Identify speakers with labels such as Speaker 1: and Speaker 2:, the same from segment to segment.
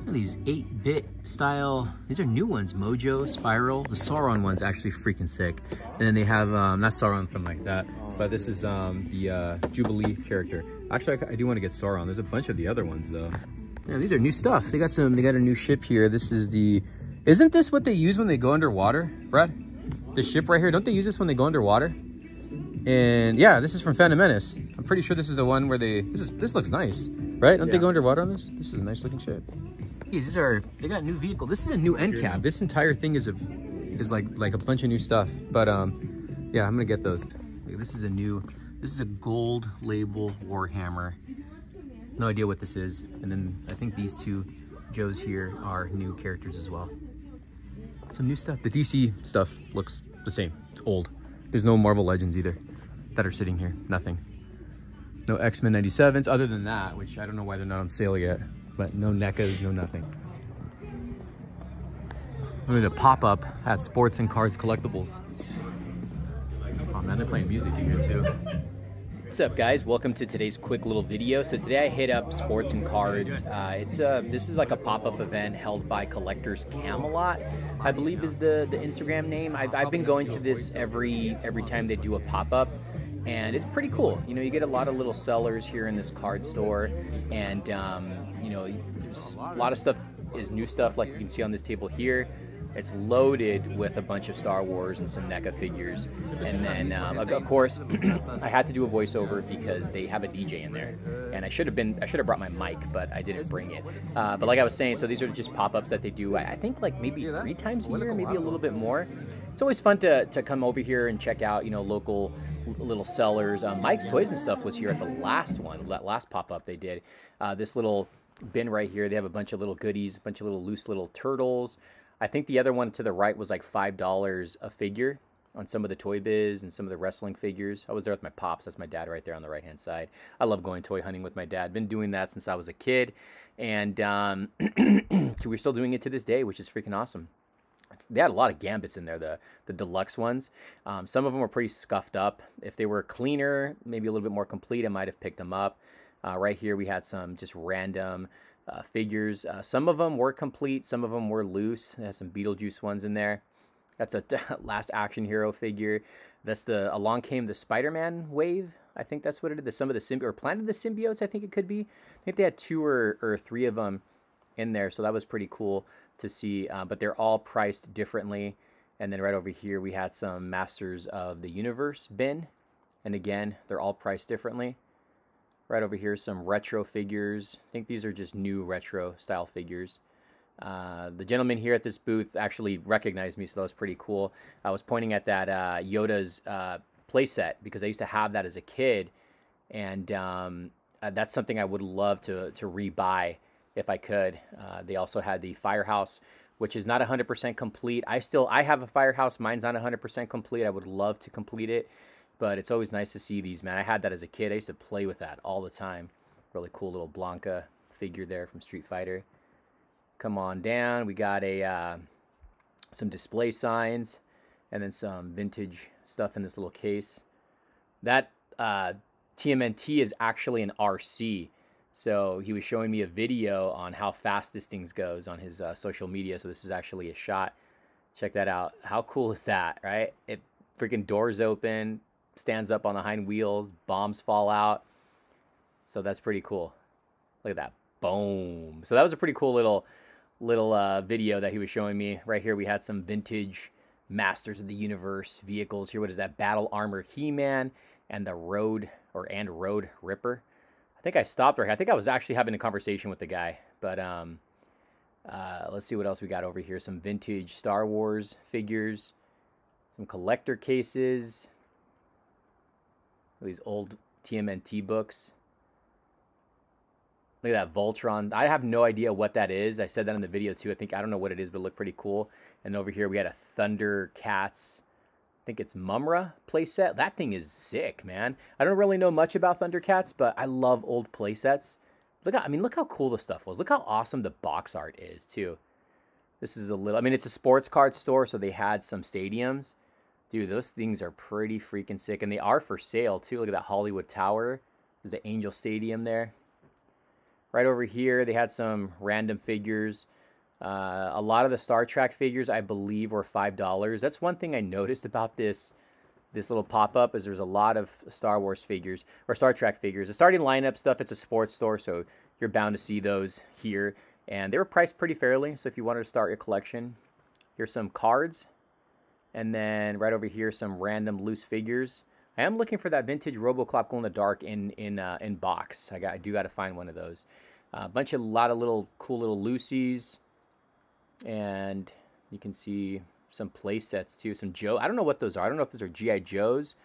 Speaker 1: Look at these 8-bit style. These are new ones. Mojo, Spiral. The Sauron one's actually freaking sick. And then they have, not Sauron from like that, but this is the Jubilee character. Actually, I do want to get Sauron. There's a bunch of the other ones though. Yeah, these are new stuff. They got a new ship here. This is isn't this what they use when they go underwater, Brad? The ship right here, don't they use this when they go underwater? And yeah, this is from Phantom Menace. I'm pretty sure this is the one where this looks nice, right? Don't they go underwater on this? This is a nice looking ship. They got a new vehicle. This is a new end cap. This entire thing is like a bunch of new stuff. But yeah, I'm gonna get those. This is a gold label Warhammer. No idea what this is. And then I think these two Joes here are new characters as well. Some new stuff. The DC stuff looks the same. It's old. There's no Marvel Legends either that are sitting here. Nothing. No X-Men 97s other than that, which I don't know why they're not on sale yet. But no NECAs, no nothing. I'm in a pop-up at Sports and Cards Collectibles. Oh man, they're playing music in here too. What's up guys, welcome to today's quick little video. So today I hit up Sports and Cards. This is like a pop-up event held by Collectors Camelot, I believe is the Instagram name. I've been going to this every time they do a pop-up, and it's pretty cool. You know, you get a lot of little sellers here in this card store, and you know, there's a lot of stuff is new stuff like you can see on this table here. It's loaded with a bunch of Star Wars and some NECA figures. And then, of course, I had to do a voiceover because they have a DJ in there. And I should have brought my mic, but I didn't bring it. But like I was saying, so these are just pop-ups that they do, I think like maybe 3 times a year, maybe a little bit more. It's always fun to come over here and check out, you know, local little sellers. Mike's Toys and Stuff was here at the last one, that last pop-up they did. This little bin right here, they have a bunch of little goodies, a bunch of little loose little turtles. I think the other one to the right was like $5 a figure on some of the Toy Biz and some of the wrestling figures. I was there with my pops. That's my dad right there on the right-hand side. I love going toy hunting with my dad. Been doing that since I was a kid. And so we're still doing it to this day, which is freaking awesome. They had a lot of Gambits in there, the deluxe ones. Some of them were pretty scuffed up. If they were cleaner, maybe a little bit more complete, I might have picked them up. Right here we had some just random figures. Some of them were complete, some of them were loose. It has some Beetlejuice ones in there. That's a Last Action Hero figure. That's Along Came the Spider-Man wave. I think that's what it is. Some of the Planet of the Symbiotes, I think it could be. I think they had 2 or 3 of them in there, so that was pretty cool to see. But they're all priced differently. And then right over here we had some Masters of the Universe bin. And again, they're all priced differently. Right over here, some retro figures. I think these are just new retro style figures. The gentleman here at this booth actually recognized me, so that was pretty cool. I was pointing at that Yoda's playset because I used to have that as a kid, and that's something I would love to rebuy if I could. They also had the Firehouse, which is not 100% complete. I have a Firehouse. Mine's not 100% complete. I would love to complete it. But it's always nice to see these, man. I had that as a kid. I used to play with that all the time. Really cool little Blanca figure there from Street Fighter. Come on down. We got some display signs and then some vintage stuff in this little case. That TMNT is actually an RC. So he was showing me a video on how fast this thing goes on his social media. So this is actually a shot. Check that out. How cool is that, right? It freaking doors open. Stands up on the hind wheels, bombs fall out. So that's pretty cool. Look at that. Boom. So that was a pretty cool little video that he was showing me. Right here we had some vintage Masters of the Universe vehicles. Here, what is that? Battle Armor He-Man and the Road Ripper. I think I stopped right here. I think I was actually having a conversation with the guy. But let's see what else we got over here. Some vintage Star Wars figures. Some collector cases. These old TMNT books. Look at that Voltron. I have no idea what that is. I said that in the video too. I don't know what it is, but it looked pretty cool. And over here we had a Thundercats. I think it's Mumra playset. That thing is sick, man. I don't really know much about Thundercats, but I love old playsets. Look how cool the stuff was. Look how awesome the box art is too. This is it's a sports card store, so they had some stadiums. Dude, those things are pretty freaking sick, and they are for sale, too. Look at that Hollywood Tower. There's the Angel Stadium there. Right over here, they had some random figures. A lot of the Star Trek figures, I believe, were $5. That's one thing I noticed about this little pop-up is there's a lot of Star Wars figures or Star Trek figures. The starting lineup stuff, it's a sports store, so you're bound to see those here. And they were priced pretty fairly, so if you wanted to start your collection, here's some cards. And then right over here, some random loose figures. I am looking for that vintage RoboCop glow in the dark in box. I do got to find one of those. A lot of little cool little loosies, and you can see some play sets too. Some Joe. I don't know what those are. I don't know if those are GI Joes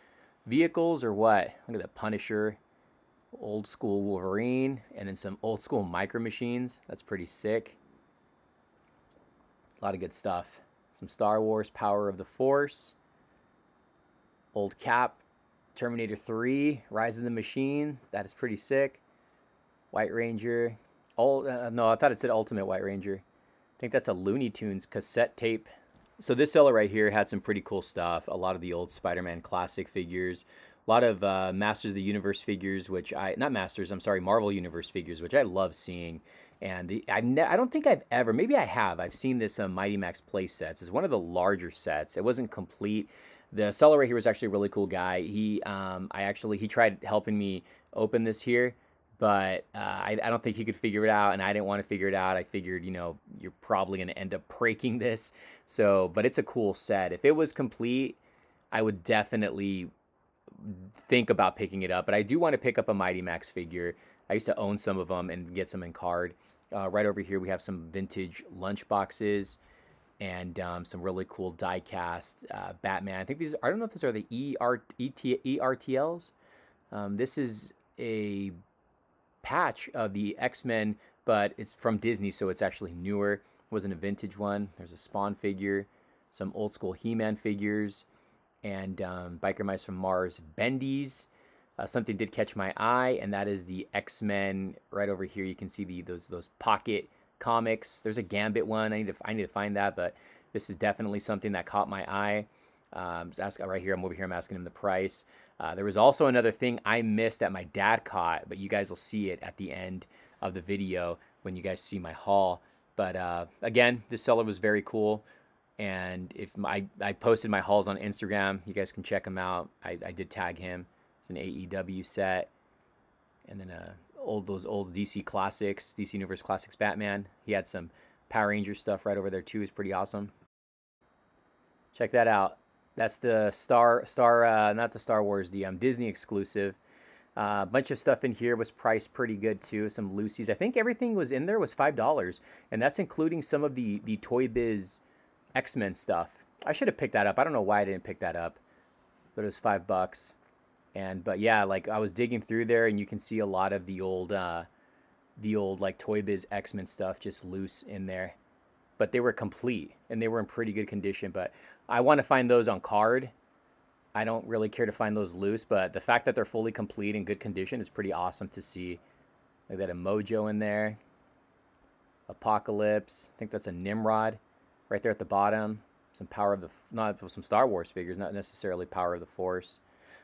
Speaker 1: vehicles or what. Look at the Punisher, old school Wolverine, and then some old school Micro Machines. That's pretty sick. A lot of good stuff. Some Star Wars Power of the Force, old Cap, Terminator 3, Rise of the Machine. That is pretty sick. White Ranger. No, I thought it said Ultimate White Ranger. I think that's a Looney Tunes cassette tape. So this seller right here had some pretty cool stuff. A lot of the old Spider-Man classic figures. A lot of Masters of the Universe figures, Marvel Universe figures, which I love seeing. And I don't think I've ever, maybe I have. I've seen this Mighty Max play sets. It's one of the larger sets. It wasn't complete. The seller right here was actually a really cool guy. He tried helping me open this here, but I don't think he could figure it out, and I didn't want to figure it out. I figured, you're probably going to end up breaking this. So, but it's a cool set. If it was complete, I would definitely think about picking it up. But I do want to pick up a Mighty Max figure. I used to own some of them and get some in card. Right over here, we have some vintage lunch boxes and some really cool die-cast Batman. I think these, I don't know if these are the ERTLs. This is a patch of the X-Men, but it's from Disney, so it's actually newer. It wasn't a vintage one. There's a Spawn figure, some old school He-Man figures, and Biker Mice from Mars Bendies. Something did catch my eye, and that is the X-Men. Right over here, you can see those pocket comics. There's a Gambit one. I need to find that, but this is definitely something that caught my eye. Right here, I'm over here. I'm asking him the price. There was also another thing I missed that my dad caught, but you guys will see it at the end of the video when you guys see my haul. But again, this seller was very cool, and if I posted my hauls on Instagram, you guys can check them out. I did tag him. It's an AEW set, and then those old DC classics, DC Universe Classics Batman. He had some Power Ranger stuff right over there too. It's pretty awesome. Check that out. That's the not the Star Wars, the Disney exclusive. A bunch of stuff in here was priced pretty good too. Some loosies. I think everything was in there was $5, and that's including some of the Toy Biz X-Men stuff. I should have picked that up. I don't know why I didn't pick that up, but it was $5. But yeah, like I was digging through there, and you can see a lot of the old like Toy Biz X-Men stuff just loose in there. But they were complete, and they were in pretty good condition. But I want to find those on card. I don't really care to find those loose, but the fact that they're fully complete in good condition is pretty awesome to see. Like that, a Mojo in there. Apocalypse. I think that's a Nimrod right there at the bottom. Some some Star Wars figures, not necessarily Power of the Force.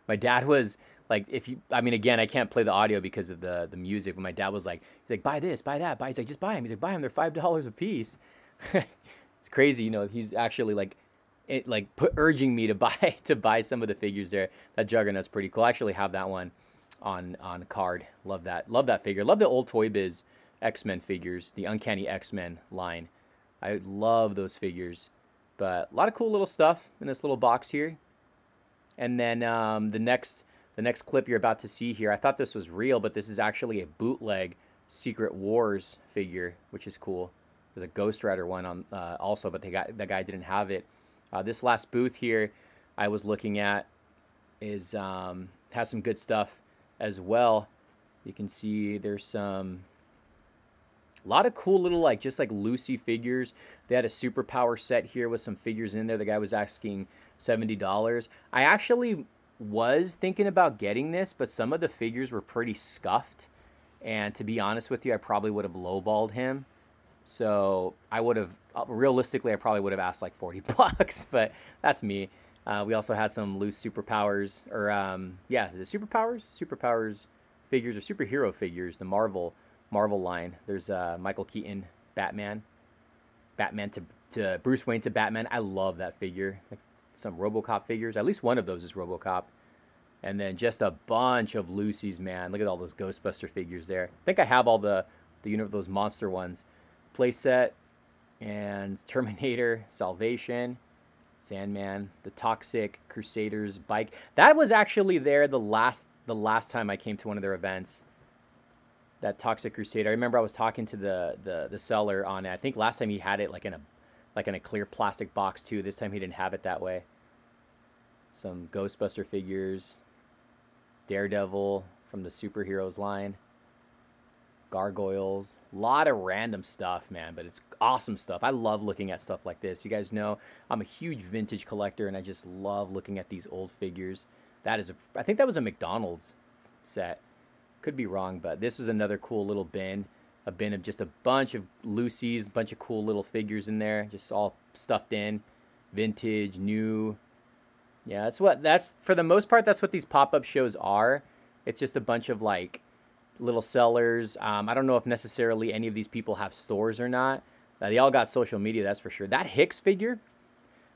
Speaker 1: My dad was like, again, I can't play the audio because of the music, but my dad was like, he's like, buy this, buy that, buy. He's like, just buy them. He's like, buy them. They're $5 a piece. It's crazy, he's actually urging me to buy some of the figures there. That Juggernaut's pretty cool. I actually have that one on card. Love that figure. Love the old Toy Biz X-Men figures, the Uncanny X-Men line. I love those figures. But a lot of cool little stuff in this little box here. And then the next clip you're about to see here, I thought this was real, but this is actually a bootleg Secret Wars figure, which is cool. There's a Ghost Rider one on also, but that guy didn't have it. This last booth here I was looking at has some good stuff as well. You can see there's a lot of cool little just Lucy figures. They had a superpower set here with some figures in there. The guy was asking $70. I actually was thinking about getting this, but some of the figures were pretty scuffed. And to be honest with you, I probably would have lowballed him. So I would have, realistically, I probably would have asked like $40, but that's me. We also had some loose superpowers, or yeah, is it superpowers? Superpowers figures or superhero figures, the Marvel Marvel line. There's Michael Keaton, Batman to Bruce Wayne to Batman. I love that figure. Like some RoboCop figures. At least one of those is RoboCop. And then just a bunch of Lucy's, man. Look at all those Ghostbuster figures there. I think I have all those monster ones. Playset and Terminator, Salvation, Sandman, the Toxic Crusaders bike. That was actually there the last time I came to one of their events. That Toxic Crusader. I remember I was talking to the seller on it. I think last time he had it like in a clear plastic box too. This time he didn't have it that way. Some Ghostbuster figures. Daredevil from the superheroes line. Gargoyles. A lot of random stuff, man, but it's awesome stuff. I love looking at stuff like this. You guys know I'm a huge vintage collector, and I just love looking at these old figures. I think that was a McDonald's set. Could be wrong, but this was another cool little bin. A bin of just a bunch of Lucy's, a bunch of cool little figures in there, just all stuffed in. Vintage, new. Yeah, that's for the most part, that's what these pop-up shows are. It's just a bunch of like little sellers. I don't know if necessarily any of these people have stores or not. They all got social media, that's for sure. That Hicks figure,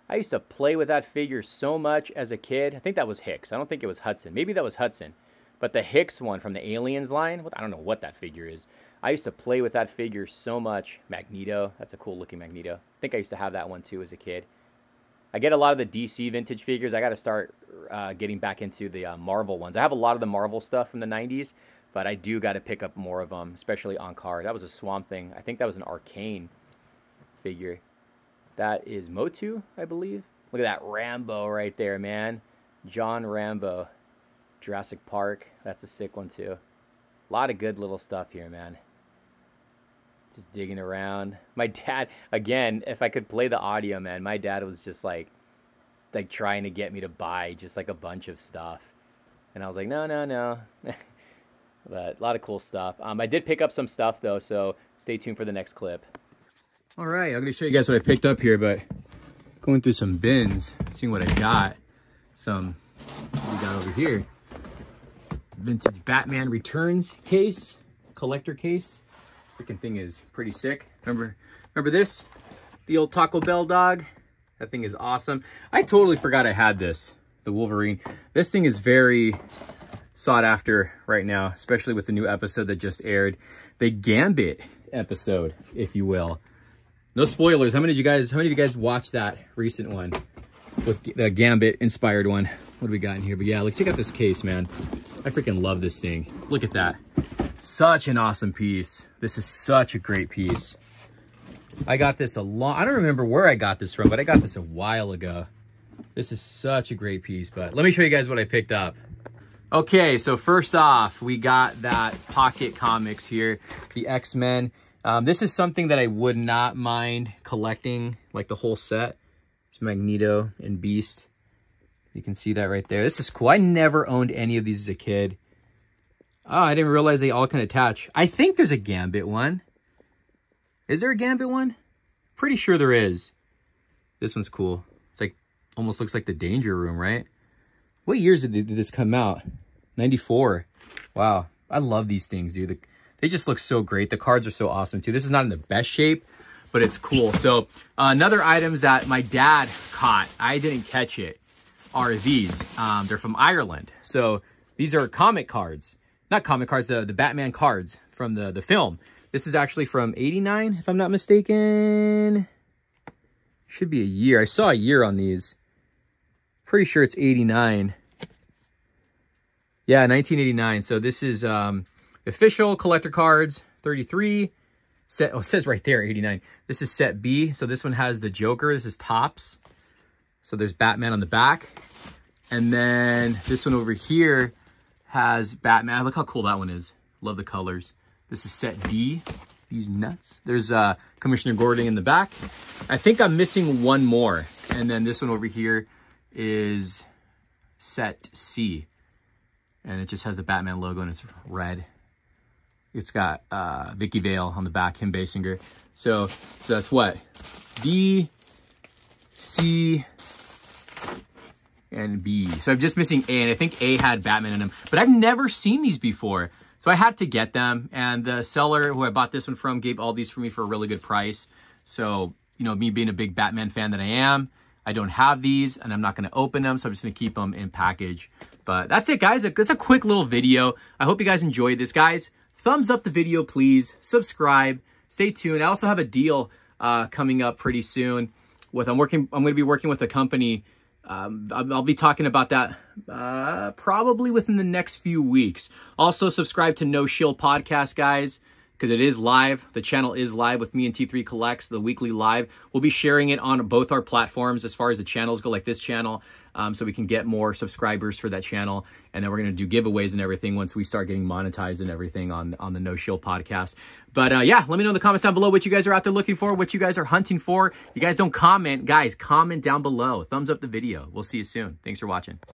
Speaker 1: I used to play with that figure so much as a kid. I think that was Hicks. I don't think it was Hudson. Maybe that was Hudson. But the Hicks one from the Aliens line, I don't know what that figure is. I used to play with that figure so much. Magneto, that's a cool looking Magneto. I think I used to have that one too as a kid. I get a lot of the DC vintage figures. I got to start getting back into the Marvel ones. I have a lot of the Marvel stuff from the 90s, but I do got to pick up more of them, especially on card. That was a Swamp Thing. I think that was an Arcane figure. That is Motu, I believe. Look at that Rambo right there, man. John Rambo. Jurassic Park. That's a sick one, too. A lot of good little stuff here, man. Just digging around. My dad, again, if I could play the audio, man, my dad was just like trying to get me to buy just like a bunch of stuff. And I was like, no. But a lot of cool stuff. I did pick up some stuff, though, so stay tuned for the next clip. All right, I'm going to show you guys what I picked up here, but going through some bins, seeing what I got. What we got over here. Vintage Batman Returns case, collector case. Freaking thing is pretty sick. Remember this? The old Taco Bell dog. That thing is awesome. I totally forgot I had this, the Wolverine. This thing is very sought after right now, especially with the new episode that just aired. The Gambit episode, if you will. No spoilers. How many of you guys watched that recent one with the Gambit inspired one? What do we got in here? But yeah, look, check out this case, man. I freaking love this thing. Look at that. Such an awesome piece. This is such a great piece. I got this I don't remember where I got this from, but I got this a while ago. This is such a great piece, but let me show you guys what I picked up. Okay, so first off, we got that Pocket Comics here, the X-Men. This is something that I would not mind collecting, like the whole set. It's Magneto and Beast. You can see that right there. This is cool. I never owned any of these as a kid. Oh, I didn't realize they all can attach. I think there's a Gambit one. Is there a Gambit one? Pretty sure there is. This one's cool. It's like, almost looks like the Danger Room, right? What years did this come out? 94. Wow. I love these things, dude. They just look so great. The cards are so awesome, too. This is not in the best shape, but it's cool. So, another items that my dad caught, I didn't catch it, are these. They're from Ireland. So, these are comic cards. Not comic cards, the Batman cards from the film. This is actually from 89, if I'm not mistaken. Should be a year. I saw a year on these. Pretty sure it's 89. Yeah, 1989. So this is official collector cards, 33. Set, oh, it says right there, 89. This is set B. So this one has the Joker. This is tops. So there's Batman on the back. And then this one over here has Batman. Look how cool that one is. Love the colors. This is set D. These nuts. There's Commissioner Gordon in the back. I think I'm missing one more. And then this one over here is set C. And it just has the Batman logo and it's red. It's got Vicky Vale on the back, Kim Basinger. So that's what? D, C, and B. So I'm just missing A, and I think A had Batman in them. But I've never seen these before. So So I had to get them, and the seller who I bought this one from gave all these for me for a really good price. So, you know, me being a big Batman fan that I am, I don't have these, and I'm not going to open them, so I'm just going to keep them in package. But that's it, guys. It's a quick little video. I hope you guys enjoyed this. Guys, thumbs up the video, please. Subscribe. Stay tuned. I also have a deal coming up pretty soon. I'm going to be working with a company. I'll be talking about that probably within the next few weeks. Also, subscribe to No Shill Podcast, guys, because it is live. The channel is live with me and T3 Collects, the weekly live. We'll be sharing it on both our platforms as far as the channels go, like this channel, so we can get more subscribers for that channel. And then we're going to do giveaways and everything once we start getting monetized and everything on the No Shill Podcast. But yeah, let me know in the comments down below what you guys are out there looking for, what you guys are hunting for. You guys don't comment. Guys, comment down below. Thumbs up the video. We'll see you soon. Thanks for watching.